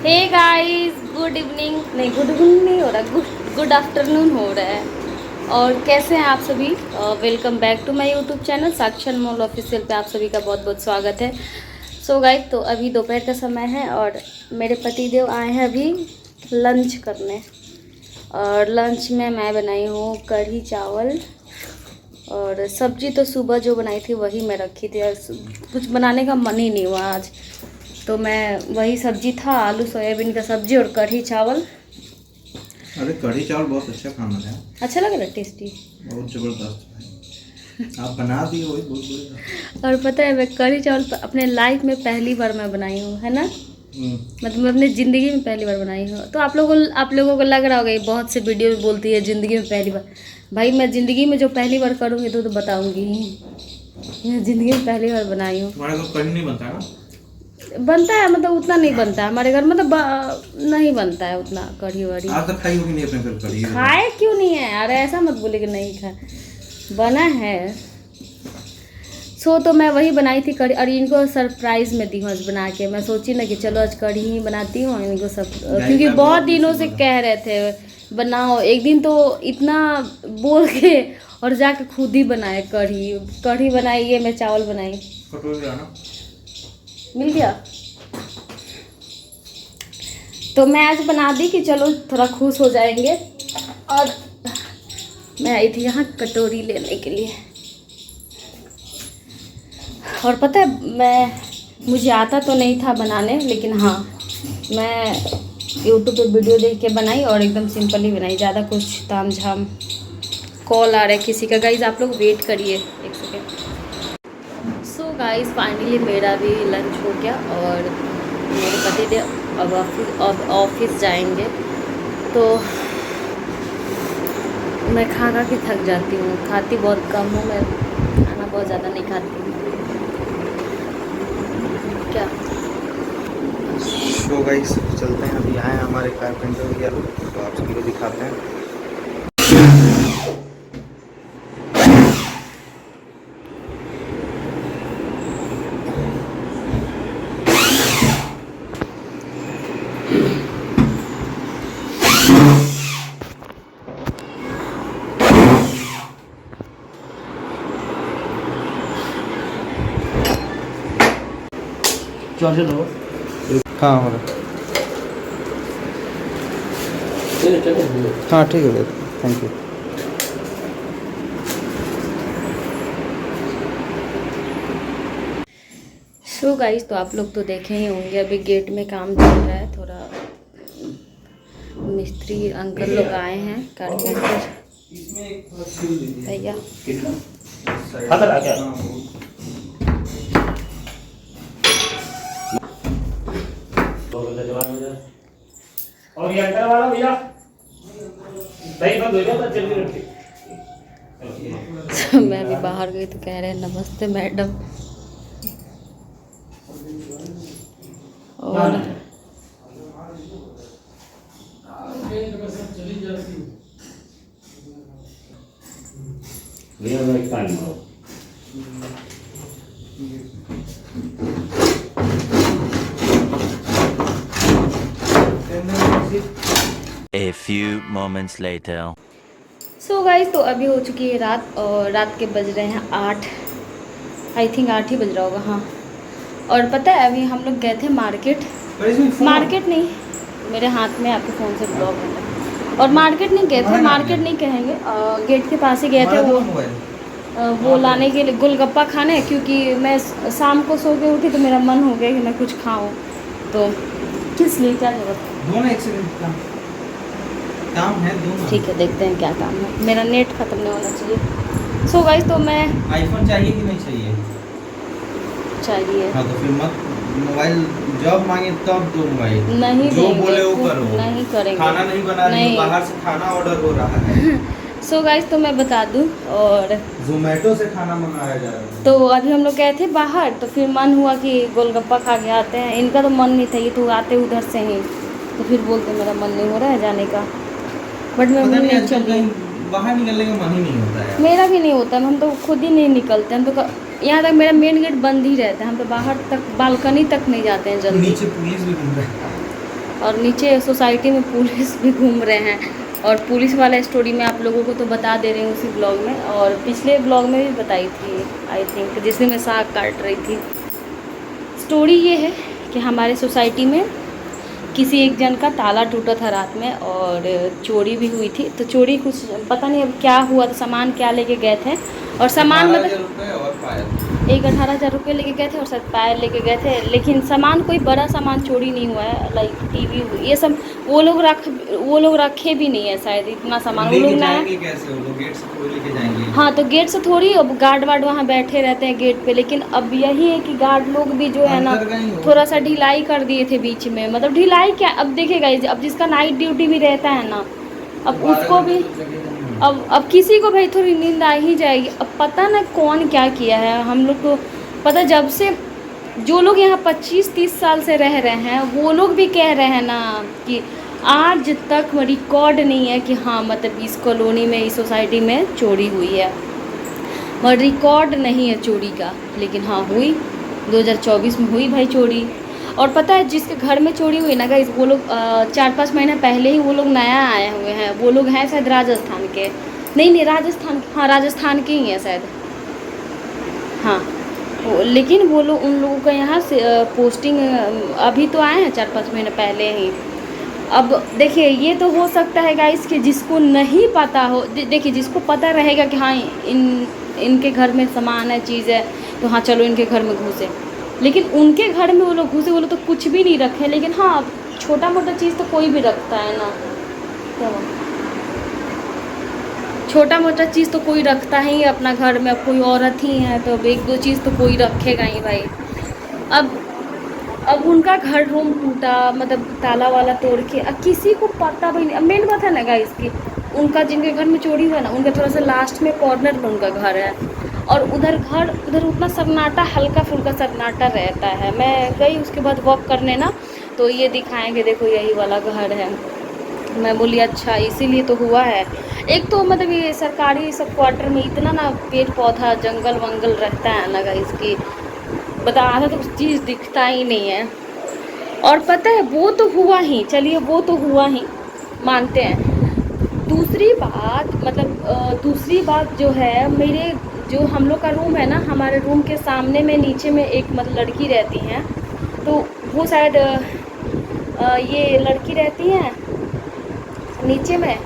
Hey guys, good evening नहीं, good evening नहीं हो रहा, गुड आफ्टरनून हो रहा है। और कैसे हैं आप सभी? Welcome back to my YouTube channel Sakshi Anmol official पे आप सभी का बहुत बहुत स्वागत है। सो गाइस, तो अभी दोपहर का समय है और मेरे पतिदेव आए हैं अभी लंच करने। और लंच में मैं बनाई हूँ कढ़ी चावल और सब्जी तो सुबह जो बनाई थी वही मैं रखी थी और कुछ बनाने का मन ही नहीं हुआ आज, तो मैं वही सब्जी था, आलू सोयाबीन का सब्जी और कढ़ी चावल। अरे कढ़ी चावल बहुत अच्छा खाना है। अच्छा लग रहा है, टेस्टी, बहुत ज़बरदस्त। आप बना दिए वही बहुत बढ़िया। और पता है मैं कढ़ी चावल अपने लाइफ में पहली बार मैं बनाई हूँ, है ना। मतलब मैं अपनी ज़िंदगी में पहली बार बनाई हूँ। तो आप लोगों को लग रहा होगा ये बहुत से वीडियो में बोलती है ज़िंदगी में पहली बार। भाई मैं ज़िंदगी में जो पहली बार करूँगी तो बताऊँगी ही। मैं ज़िंदगी में पहली बार बनाई हूँ। तुम्हारे घर कढ़ी नहीं बनता है ना? बनता है, मतलब उतना नहीं बनता है हमारे घर, मतलब नहीं बनता है उतना कढ़ी वढ़ी। आज तक खाई होगी नहीं अपने घर कढ़ी? खाए क्यों नहीं है, अरे ऐसा मत बोले कि नहीं खाए, बना है। तो मैं वही बनाई थी कढ़ी और इनको सरप्राइज में दी हूँ आज बना के। मैं सोची ना कि चलो आज कढ़ी ही बनाती हूँ इनको सब, क्योंकि बहुत दिनों से कह रहे थे बनाओ। एक दिन तो इतना बोल के और जाके खुद ही बनाए कढ़ी बनाई, ये मैं चावल बनाई। कटोरी ना मिल गया तो मैं आज बना दी कि चलो थोड़ा खुश हो जाएंगे। और मैं आई थी यहाँ कटोरी लेने के लिए। और पता है मुझे आता तो नहीं था बनाने, लेकिन हाँ मैं यूट्यूब पे वीडियो देख के बनाई और एकदम सिंपल ही बनाई, ज़्यादा कुछ ताम झाम। कॉल आ रहा है किसी का, गाइज आप लोग वेट करिए एक सेकेंड। सो गाइज फाइनली मेरा भी लंच हो गया और मेरे पतिदेव अब ऑफिस जाएंगे। तो मैं खा के थक जाती हूँ, खाती बहुत कम हूँ मैं, खाना बहुत ज़्यादा नहीं खाती हूँ। क्या तो गाइस चलते हैं, अभी आए हमारे कारपेंटर भैया लोग, तो आप सभी को दिखाते हैं। चलो हाँ हो रहा, हाँ ठीक है, थैंक यू। सो गाइस, तो आप लोग तो देखे ही होंगे अभी गेट में काम चल रहा है, थोड़ा मिस्त्री अंकल लोग आए हैं, कारपेंटर भैया। और ये अंदर वाला भैया सही बंद हो गया था, जल्दी रखिए। मैं अभी बाहर गई तो कह रहे हैं नमस्ते मैडम। और भैया मैं एक टाइम आओ। A few moments later. So guys, तो अभी हो चुकी है रात और रात के बज रहे हैं 8, आई थिंक 8 ही बज रहा होगा, हाँ। और पता है अभी हम लोग गए थे मार्केट नहीं, मेरे हाथ में आपके फ़ोन से ब्लॉग है। और मार्केट नहीं गए थे, मार्केट नहीं कहेंगे, गेट के पास ही गए थे वो लाने के लिए गोलगप्पा खाने, क्योंकि मैं शाम को सो के उठी तो मेरा मन हो गया कि मैं कुछ खाऊं। तो किस लिए, क्या जरूरत है? दोनों एक सेकंड काम है, दोनों ठीक है, देखते हैं क्या काम है। मेरा नेट ख़त्म नहीं होना चाहिए। सो गाइस, तो मैं आईफोन चाहिए कि नहीं चाहिए? चाहिए। हाँ तो फिर मत मोबाइल, जब मांगे तब दो मोबाइल, नहीं जो देंगे, बोले वो करो। नहीं करेंगे, खाना नहीं बना रही हो, बाहर से खाना ऑर्डर हो रहा है। सो गाइस, तो मैं बता दूं, और जोमेटो से खाना मंगाया जा रहा है। तो अभी हम लोग गए थे बाहर, तो फिर मन हुआ कि गोलगप्पा खा के आते हैं। इनका तो मन नहीं था, ये तो आते उधर से ही, तो फिर बोलते मेरा मन नहीं हो रहा है जाने का, बट मैं नहीं चल रही। बाहर निकलने का मन ही नहीं होता है। मेरा भी नहीं होता, हम तो खुद ही नहीं निकलते। हम तो यहाँ तक मेरा मेन गेट बंद ही रहता है, हम तो बाहर तक बालकनी तक नहीं जाते हैं जल्दी। नीचे पुलिस भी घूम रहा है। और नीचे सोसाइटी में पुलिस भी घूम रहे हैं, और पुलिस वाला स्टोरी मैं आप लोगों को तो बता दे रही हूँ उसी ब्लॉग में, और पिछले ब्लॉग में भी बताई थी आई थिंक, जिसमें मैं साग काट रही थी। स्टोरी ये है कि हमारे सोसाइटी में किसी एक जन का ताला टूटा था रात में, और चोरी भी हुई थी। तो चोरी कुछ पता नहीं अब क्या हुआ, तो सामान क्या लेके गए थे, और सामान मतलब 18,000 रुपये लेके गए थे, और शायद पायल लेके गए थे, लेकिन सामान कोई बड़ा सामान चोरी नहीं हुआ है। लाइक टीवी ये सब वो लोग रखे भी नहीं है शायद इतना सामान वो लोग ना। कैसे वो लोग गेट से थोड़ी लेके जाएंगे? हाँ तो गेट से थोड़ी, अब गार्ड वार्ड वहाँ बैठे रहते हैं गेट पे, लेकिन अब यही है कि गार्ड लोग भी जो है ना थोड़ा सा ढिलाई कर दिए थे बीच में। मतलब ढिलाई क्या, अब देखिएगा अब जिसका नाइट ड्यूटी भी रहता है ना, अब उसको भी अब किसी को भाई थोड़ी नींद आ ही जाएगी। अब पता ना कौन क्या किया है, हम लोग को पता, जब से जो लोग यहाँ 25-30 साल से रह रहे हैं वो लोग भी कह रहे हैं ना कि आज तक रिकॉर्ड नहीं है कि हाँ मतलब इस कॉलोनी में, इस सोसाइटी में चोरी हुई है, मगर रिकॉर्ड नहीं है चोरी का। लेकिन हाँ हुई, 2024 में हुई भाई चोरी। और पता है जिसके घर में चोरी हुई ना गाइस, वो लोग 4-5 महीना पहले ही वो लोग नया आए हुए हैं। वो लोग हैं शायद राजस्थान के, नहीं राजस्थान, हाँ राजस्थान के ही हैं शायद, हाँ। लेकिन वो लोग, उन लोगों का यहाँ से पोस्टिंग अभी तो आए हैं 4-5 महीने पहले ही। अब देखिए ये तो हो सकता है गाइस कि जिसको नहीं पता हो, देखिए जिसको पता रहेगा कि हाँ इनके घर में सामान है, चीज़ है, तो हाँ चलो इनके घर में घुसे। लेकिन उनके घर में वो लोग घुसे, वो लोग तो कुछ भी नहीं रखे। लेकिन हाँ छोटा मोटा चीज़ तो कोई भी रखता है ना, क्या छोटा मोटा चीज़ तो कोई रखता ही है अपना घर में। अब कोई औरत ही है तो अब 1-2 चीज़ तो कोई रखेगा ही भाई। अब उनका घर रूम टूटा, मतलब ताला वाला तोड़ के, अब किसी को पता भी नहीं। अब मेन बात है ना गाइस कि उनका जिनके घर में चोरी हुआ ना, उनका थोड़ा सा लास्ट में कॉर्नर में उनका घर है, और उधर उतना सन्नाटा, हल्का फुल्का सन्नाटा रहता है। मैं गई उसके बाद वॉक करने ना, तो ये दिखाएंगे देखो यही वाला घर है। मैं बोली अच्छा इसीलिए तो हुआ है। एक तो मतलब ये सरकारी सब क्वार्टर में इतना ना पेड़ पौधा जंगल वंगल रहता है ना गाइस की बता, आधा तो चीज़ दिखता ही नहीं है। और पता है वो तो हुआ ही, चलिए वो तो हुआ ही मानते हैं। दूसरी बात मतलब दूसरी बात जो है, मेरे जो हम लोग का रूम है ना, हमारे रूम के सामने में नीचे में एक मतलब लड़की रहती हैं, तो वो शायद ये लड़की रहती हैं नीचे में,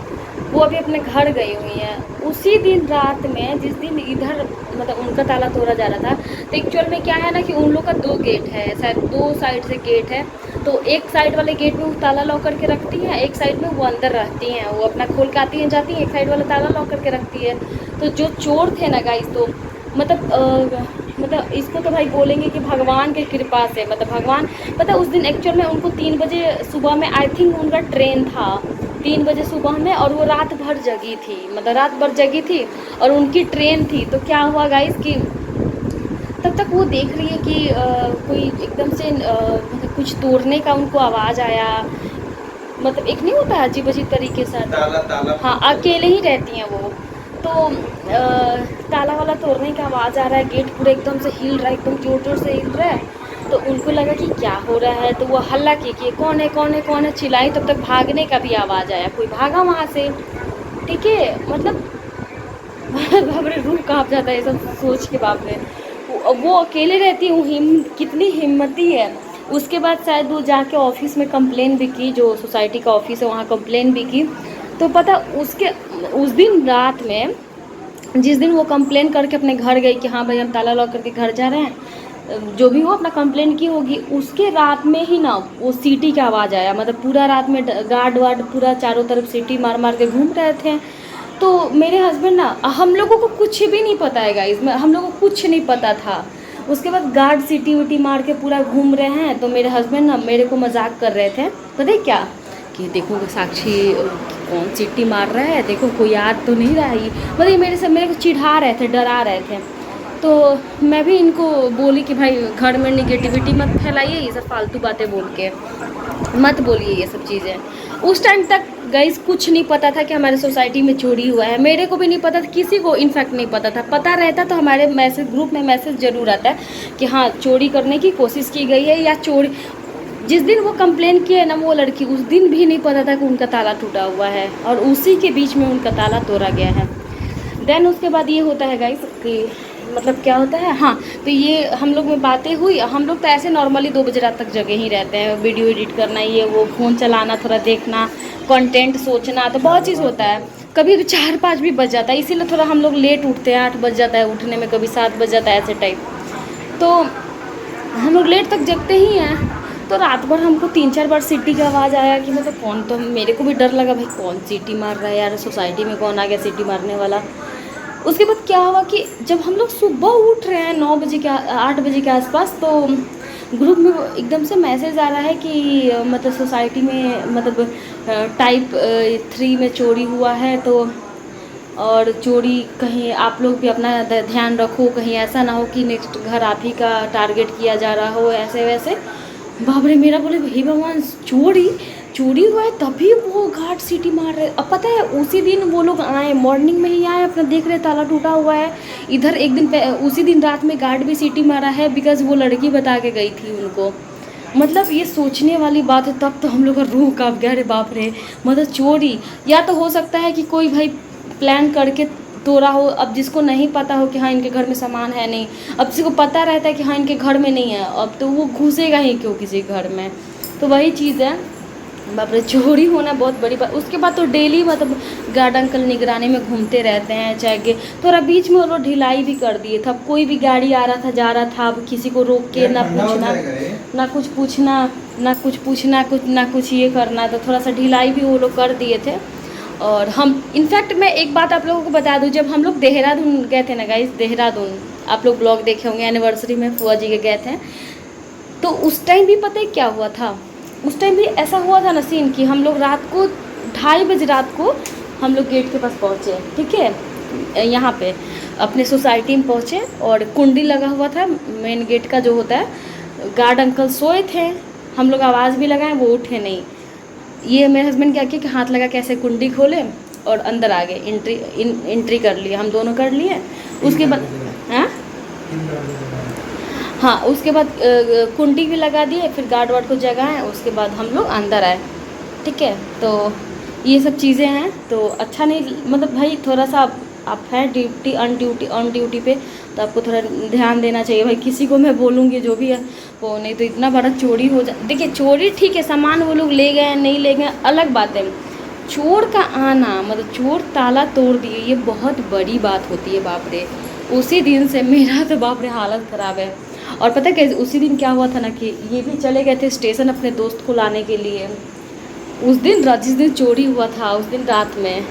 वो अभी अपने घर गई हुई हैं। उसी दिन रात में जिस दिन इधर मतलब उनका ताला तोड़ा जा रहा था, तो एक्चुअल में क्या है ना कि उन लोग का 2 गेट है, शायद 2 साइड से गेट है। तो एक साइड वाले गेट में वो ताला लॉक करके रखती हैं, एक साइड में वो अंदर रहती हैं, वो अपना खोल के आती हैं जाती हैं, एक साइड वाला ताला लॉक करके रखती है। तो जो चोर थे ना गाइस, तो मतलब इसको तो भाई बोलेंगे कि भगवान की कृपा से, मतलब भगवान, पता उस दिन एक्चुअल में उनको 3 बजे सुबह में आई थिंक उनका ट्रेन था, 3 बजे सुबह में, और वो रात भर जगी थी, मतलब रात भर जगी थी और उनकी ट्रेन थी। तो क्या हुआ गाइस कि तब तक वो देख रही है कि कोई एकदम से मतलब कुछ तोड़ने का उनको आवाज़ आया, मतलब एक नहीं होता अजीब अजीब तरीके से, ताला हाँ अकेले ही रहती हैं वो, तो ताला वाला तोड़ने का आवाज़ आ रहा है, गेट पूरा एकदम से हिल रहा है, एकदम जोर जोर से हिल रहा है। तो उनको लगा कि क्या हो रहा है, तो वो हल्ला की कि कौन है कौन है कौन है चिल्लाई। तब तक भागने का भी आवाज़ आया, कोई भागा वहाँ से, ठीक है। मतलब बाप रे रूह काँप जाता है ये सब सोच के, बाप रे वो अकेले रहती है, वो कितनी हिम्मती है। उसके बाद शायद वो जाके ऑफिस में कंप्लेन भी की, जो सोसाइटी का ऑफिस है वहाँ कंप्लेन भी की। तो पता उस दिन रात में, जिस दिन वो कंप्लेन करके अपने घर गई कि हाँ भाई हम ताला लॉक करके घर जा रहे हैं, जो भी वो अपना कंप्लेन की होगी, उसके रात में ही ना वो सीटी का आवाज़ आया। मतलब पूरा रात में गार्ड वार्ड पूरा चारों तरफ सीटी मार मार के घूम रहे थे। तो मेरे हस्बैंड ना, हम लोगों को कुछ भी नहीं पता है गाइस, हम लोगों को कुछ नहीं पता था। उसके बाद गार्ड सीटी वीटी मार के पूरा घूम रहे हैं। तो मेरे हस्बैंड ना मेरे को मजाक कर रहे थे, पता है क्या, कि देखो साक्षी कौन सीटी मार रहा है, देखो कोई याद तो नहीं रहा है। मतलब मेरे को चिढ़ा रहे थे, डरा रहे थे। तो मैं भी इनको बोली कि भाई घर में निगेटिविटी मत फैलाइए, ये सब फालतू बातें बोल के मत बोलिए ये सब चीज़ें। उस टाइम तक गाइस कुछ नहीं पता था कि हमारे सोसाइटी में चोरी हुआ है, मेरे को भी नहीं पता था, किसी को इनफैक्ट नहीं पता था। पता रहता तो हमारे मैसेज ग्रुप में मैसेज ज़रूर आता है कि हाँ चोरी करने की कोशिश की गई है या चोरी। जिस दिन वो कंप्लेन किया ना वो लड़की, उस दिन भी नहीं पता था कि उनका ताला टूटा हुआ है और उसी के बीच में उनका ताला तोड़ा गया है। देन उसके बाद ये होता है गाइस कि मतलब क्या होता है, हाँ तो ये हम लोग में बातें हुई। हम लोग तो ऐसे नॉर्मली 2 बजे रात तक जगे ही रहते हैं, वीडियो एडिट करना, ये वो, फ़ोन चलाना, थोड़ा देखना, कंटेंट सोचना, तो बहुत चीज़ होता है। कभी 4-5 भी बज जाता है, इसीलिए थोड़ा हम लोग लेट उठते हैं, 8 बज जाता है उठने में, कभी 7 बज जाता है ऐसे टाइप। तो हम लोग लेट तक जगते ही हैं। तो रात भर हमको 3-4 बार सीटी की आवाज़ आया कि मतलब कौन, तो मेरे को भी डर लगा भाई कौन सीटी मार रहा है यार, सोसाइटी में कौन आ गया सीटी मारने वाला। उसके बाद क्या हुआ कि जब हम लोग सुबह उठ रहे हैं 9 बजे के 8 बजे के आसपास, तो ग्रुप में एकदम से मैसेज आ रहा है कि मतलब सोसाइटी में मतलब टाइप 3 में चोरी हुआ है, तो और चोरी कहीं आप लोग भी अपना ध्यान रखो, कहीं ऐसा ना हो कि नेक्स्ट घर आप ही का टारगेट किया जा रहा हो, ऐसे वैसे। बाप रे, मेरा बोले हे भगवान, चोरी हुआ है तभी वो गार्ड सीटी मार रहे। अब पता है उसी दिन वो लोग आए, मॉर्निंग में ही आए, अपना देख रहे ताला टूटा हुआ है। इधर एक दिन उसी दिन रात में गार्ड भी सीटी मारा है, बिकॉज़ वो लड़की बता के गई थी उनको। मतलब ये सोचने वाली बात है। तब तो हम लोग का रूह कांप गया, अरे बाप रे, मतलब चोरी, या तो हो सकता है कि कोई भाई प्लान करके तोड़ा हो। अब जिसको नहीं पता हो कि हाँ इनके घर में सामान है नहीं, अब किसी को पता रहता है कि हाँ इनके घर में नहीं है, अब तो वो घुसेगा ही क्यों किसी घर में। तो वही चीज़ है, बाप रे, चोरी होना बहुत बड़ी बात। उसके बाद तो डेली मतलब गार्ड अंकल निगरानी में घूमते रहते हैं, चाहे थोड़ा बीच में वो लोग ढिलाई भी कर दिए था। कोई भी गाड़ी आ रहा था जा रहा था, अब किसी को रोक के ना कुछ पूछना ना कुछ ये करना, तो थोड़ा सा ढिलाई भी वो लोग कर दिए थे। और हम इनफैक्ट मैं एक बात आप लोगों को बता दूं, जब हम लोग देहरादून गए थे ना गाइस, देहरादून आप लोग ब्लॉग देखे होंगे, एनिवर्सरी में फुआ जी के गए थे, तो उस टाइम भी पता है क्या हुआ था। उस टाइम भी ऐसा हुआ था ना सीन कि हम लोग रात को 2:30 बजे रात को हम लोग गेट के पास पहुँचे, ठीक है, यहाँ पे अपने सोसाइटी में पहुँचे और कुंडी लगा हुआ था मेन गेट का जो होता है। गार्ड अंकल सोए थे, हम लोग आवाज़ भी लगाएं, वो उठे नहीं। ये मेरे हस्बैंड क्या किया कि हाथ लगा कैसे कुंडी खोले और अंदर आ गए, एंट्री कर लिए, हम दोनों कर लिए। उसके बाद हाँ उसके बाद कुंडी भी लगा दिए, फिर गार्ड वार्ड को जगाएं, उसके बाद हम लोग अंदर आए, ठीक है। तो ये सब चीज़ें हैं, तो अच्छा नहीं, मतलब भाई थोड़ा सा आप हैं ऑन ड्यूटी पे, तो आपको थोड़ा ध्यान देना चाहिए भाई। किसी को मैं बोलूँगी जो भी है वो, नहीं तो इतना बड़ा चोरी हो जा। देखिए चोरी ठीक है, सामान वो लोग ले गए नहीं ले गए अलग बात है, चोर का आना मतलब चोर ताला तोड़ दिए, ये बहुत बड़ी बात होती है। बाप रे, उसी दिन से मेरा तो बाप रे हालत ख़राब है। और पता है कैसे उसी दिन क्या हुआ था ना कि ये भी चले गए थे स्टेशन अपने दोस्त को लाने के लिए। उस दिन जिस दिन चोरी हुआ था उस दिन रात में,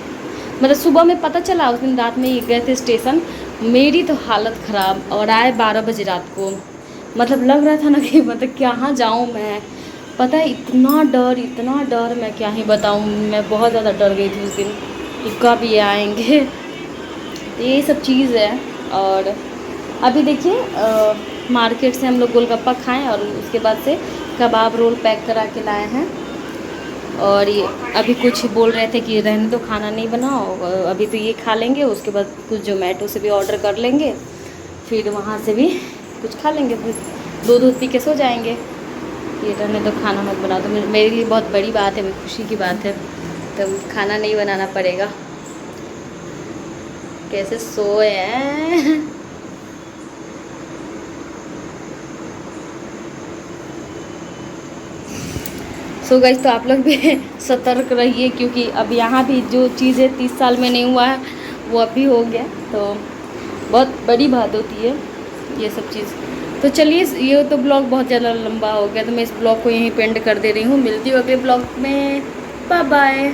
मतलब सुबह में पता चला, उस दिन रात में ये गए थे स्टेशन। मेरी तो हालत ख़राब, और आए 12 बजे रात को। मतलब लग रहा था ना कि मतलब कहाँ जाऊँ मैं, पता है इतना डर मैं क्या ही बताऊँ। मैं बहुत ज़्यादा डर गई थी उस दिन कि कब ये आएंगे। तो ये सब चीज़ है। और अभी देखिए मार्केट से हम लोग गोलगप्पा खाएं और उसके बाद से कबाब रोल पैक करा के लाए हैं। और ये अभी कुछ बोल रहे थे कि रहने दो, खाना नहीं बनाओ, अभी तो ये खा लेंगे, उसके बाद कुछ जोमेटो से भी ऑर्डर कर लेंगे, फिर वहाँ से भी कुछ खा लेंगे, फिर दूध पी के सो जाएंगे। ये रहने दो, खाना मत बनाओ। तो मेरे लिए बहुत बड़ी बात है, खुशी की बात है, तो खाना नहीं बनाना पड़ेगा। कैसे सोए हैं। सो गाइस, तो आप लोग भी सतर्क रहिए, क्योंकि अब यहाँ भी जो चीज़ें 30 साल में नहीं हुआ है वो अभी हो गया, तो बहुत बड़ी बात होती है ये सब चीज़। तो चलिए, ये तो ब्लॉग बहुत ज़्यादा लंबा हो गया, तो मैं इस ब्लॉग को यहीं पेंड कर दे रही हूँ। मिलती हूँ अगले ब्लॉग में, बाय बाय।